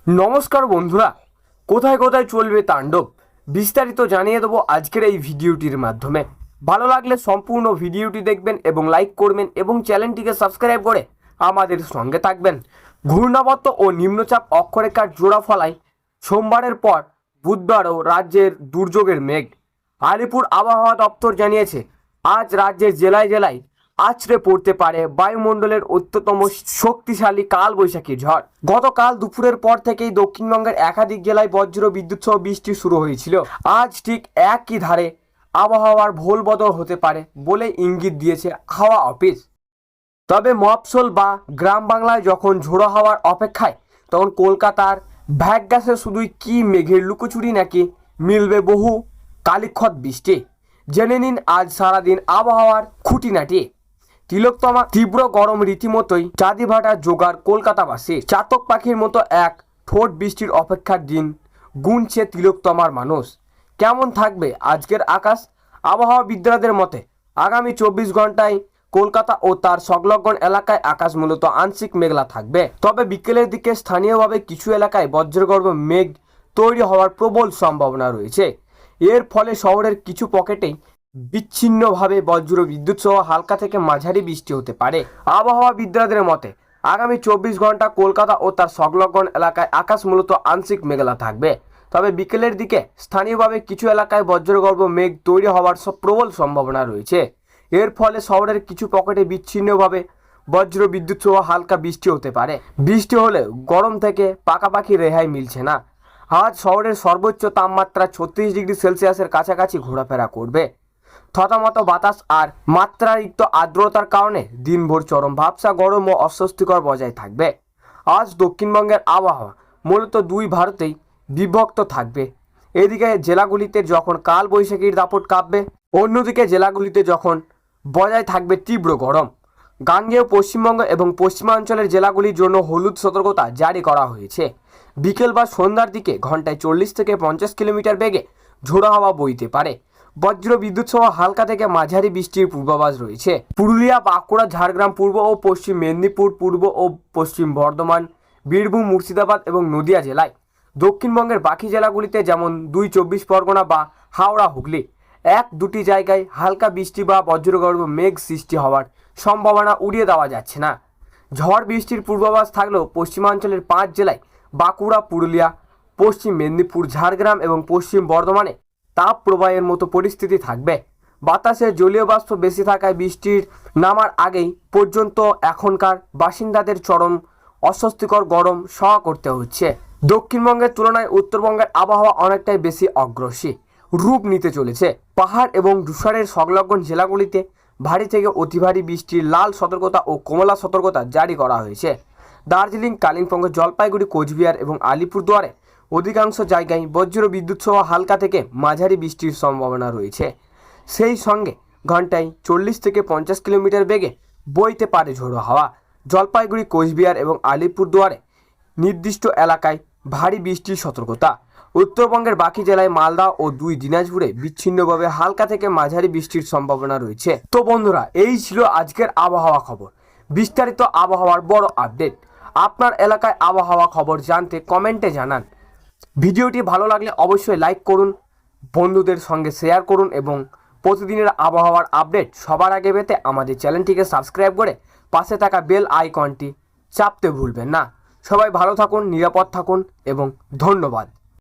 নমস্কার বন্ধুরা, কোথায় কোথায় চলবে তাণ্ডব বিস্তারিত জানিয়ে দেবো আজকের এই ভিডিওটির মাধ্যমে। ভালো লাগলে সম্পূর্ণ ভিডিওটি দেখবেন এবং লাইক করবেন এবং চ্যানেলটিকে সাবস্ক্রাইব করে আমাদের সঙ্গে থাকবেন। ঘূর্ণাবর্ত ও নিম্নচাপ অক্ষরেখার জোড়া ফলায় সোমবারের পর বুধবারও রাজ্যের দুর্যোগের মেঘ। আলিপুর আবহাওয়া দপ্তর জানিয়েছে আজ রাজ্যের জেলায় জেলায় আছড়ে পড়তে পারে বায়ুমণ্ডলের অন্যতম শক্তিশালী কালবৈশাখী ঝড়। গতকাল দুপুরের পর থেকেই দক্ষিণবঙ্গের একাধিক জেলায় বজ্র বিদ্যুৎ সহ বৃষ্টি শুরু হয়েছিল। আজ ঠিক একই ধারে আবহাওয়ার ভোল বদল হতে পারে বলে ইঙ্গিত দিয়েছে হাওয়া অফিস। তবে মফস্বল বা গ্রাম বাংলায় যখন ঝোড়ো হাওয়ার অপেক্ষায়, তখন কলকাতার ভ্যাগগাছে শুধুই কি মেঘের লুকোচুরি নাকি মিলবে বহু কালিক্ষত বৃষ্টি। জেনে নিন আজ সারাদিন আবহাওয়ার খুঁটিনাটি। তিলোত্তমা তীব্র গরম রীতিমতোই চাঁদিভাটা জোগাড় কলকাতাবাসী। চাতক পাখির মতো এক ঠোঁট বৃষ্টির অপেক্ষার দিন গুনছে তিলোত্তমার মানুষ। কেমন থাকবে আজকের আকাশ? আবহাওয়াবিদদের মতে আগামী 24 ঘন্টায় কলকাতা ও তার সংলগ্ন এলাকায় আকাশ মূলত আংশিক মেঘলা থাকবে। তবে বিকেলের দিকে স্থানীয়ভাবে কিছু এলাকায় বজ্রগর্ভ মেঘ তৈরি হওয়ার প্রবল সম্ভাবনা রয়েছে। এর ফলে শহরের কিছু পকেটেই বিচ্ছিন্নভাবে বজ্র বিদ্যুৎ সহ হালকা থেকে মাঝারি বৃষ্টি হতে পারে। আবহাওয়াবিদদের মতে আগামী 24 ঘন্টা কলকাতা ও তার সংলগ্ন এলাকায় আকাশ মূলত আংশিক মেঘলা থাকবে। তবে বিকেলের দিকে স্থানীয়ভাবে কিছু এলাকায় বজ্রগর্ভ মেঘ তৈরি হওয়ার প্রবল সম্ভাবনা রয়েছে। এর ফলে শহরের কিছু পকেটে বিচ্ছিন্নভাবে বজ্র বিদ্যুৎ সহ হালকা বৃষ্টি হতে পারে। বৃষ্টি হলে গরম থেকে পাকাপাকি রেহাই মিলছে না। আজ শহরের সর্বোচ্চ তাপমাত্রা 36 ডিগ্রি সেলসিয়াসের কাছাকাছি ঘোরাফেরা করবে। থতমত বাতাস আর মাত্রাতিরিক্ত আর্দ্রতার কারণে দিনভর চরম ভাবসা গরম ও অস্বস্তিকর বজায় থাকবে। আজ দক্ষিণবঙ্গের আবহাওয়া মূলত দুই ভারতেই বিভক্ত থাকবে। এদিকে জেলাগুলিতে যখন কাল বৈশাখীর দাপট কাঁপবে, অন্যদিকে জেলাগুলিতে যখন বজায় থাকবে তীব্র গরম। গাঙ্গেয় পশ্চিমবঙ্গ এবং পশ্চিমাঞ্চলের জেলাগুলির জন্য হলুদ সতর্কতা জারি করা হয়েছে। বিকেল বা সন্ধ্যার দিকে ঘন্টায় 40 থেকে 50 কিলোমিটার বেগে ঝোড়ো হাওয়া বইতে পারে। বজ্র বিদ্যুৎ সহ হালকা থেকে মাঝারি বৃষ্টির পূর্বাভাস রয়েছে। পুরুলিয়া, বাঁকুড়া, ঝাড়গ্রাম, পূর্ব ও পশ্চিম মেদিনীপুর, পূর্ব ও পশ্চিম বর্ধমান, বীরভূম, মুর্শিদাবাদ এবং নদিয়া জেলায়। দক্ষিণবঙ্গের বাকি জেলাগুলিতে যেমন 2 24 পরগনা বা হাওড়া, হুগলি 1-2টি জায়গায় হালকা বৃষ্টি বা বজ্রগর্ভ মেঘ সৃষ্টি হওয়ার সম্ভাবনা উড়িয়ে দেওয়া যাচ্ছে না। ঝড় বৃষ্টির পূর্বাভাস থাকলেও পশ্চিমাঞ্চলের 5 জেলায় বাঁকুড়া, পুরুলিয়া, পশ্চিম মেদিনীপুর, ঝাড়গ্রাম এবং পশ্চিম বর্ধমানে তাপ প্রবাহের মতো পরিস্থিতি থাকবে। বাতাসে জলীয় বাষ্প বেশি থাকায় বৃষ্টির নামার আগেই পর্যন্ত এখনকার বাসিন্দাদের চরম অস্বস্তিকর গরম সহ করতে হচ্ছে। দক্ষিণবঙ্গের তুলনায় উত্তরবঙ্গের আবহাওয়া অনেকটাই বেশি অগ্রসী রূপ নিতে চলেছে। পাহাড় এবং ধূসরের সংলগ্ন জেলাগুলিতে ভারী থেকে অতি ভারী বৃষ্টির লাল সতর্কতা ও কমলা সতর্কতা জারি করা হয়েছে। দার্জিলিং, কালিম্পং, জলপাইগুড়ি, কোচবিহার এবং আলিপুরদুয়ারে অধিকাংশ জায়গায় বজ্র বিদ্যুৎ সহ হালকা থেকে মাঝারি বৃষ্টির সম্ভাবনা রয়েছে। সেই সঙ্গে ঘন্টায় 40 থেকে 50 কিলোমিটার বেগে বইতে পারে ঝোড়ো হাওয়া। জলপাইগুড়ি, কোচবিহার এবং আলিপুরদুয়ারে নির্দিষ্ট এলাকায় ভারী বৃষ্টির সতর্কতা। উত্তরবঙ্গের বাকি জেলায় মালদা ও 2 দিনাজপুরে বিচ্ছিন্নভাবে হালকা থেকে মাঝারি বৃষ্টির সম্ভাবনা রয়েছে। তো বন্ধুরা, এই ছিল আজকের আবহাওয়া খবর। বিস্তারিত আবহাওয়ার বড় আপডেট। আপনার এলাকায় আবহাওয়া খবর জানতে কমেন্টে জানান। ভিডিওটি ভালো লাগলে অবশ্যই লাইক করুন, বন্ধুদের সঙ্গে শেয়ার করুন এবং প্রতিদিনের আবহাওয়ার আপডেট সবার আগে পেতে আমাদের চ্যানেলটিকে সাবস্ক্রাইব করে পাশে থাকা বেল আইকনটি চাপতে ভুলবেন না। সবাই ভালো থাকুন, নিরাপদ থাকুন এবং ধন্যবাদ।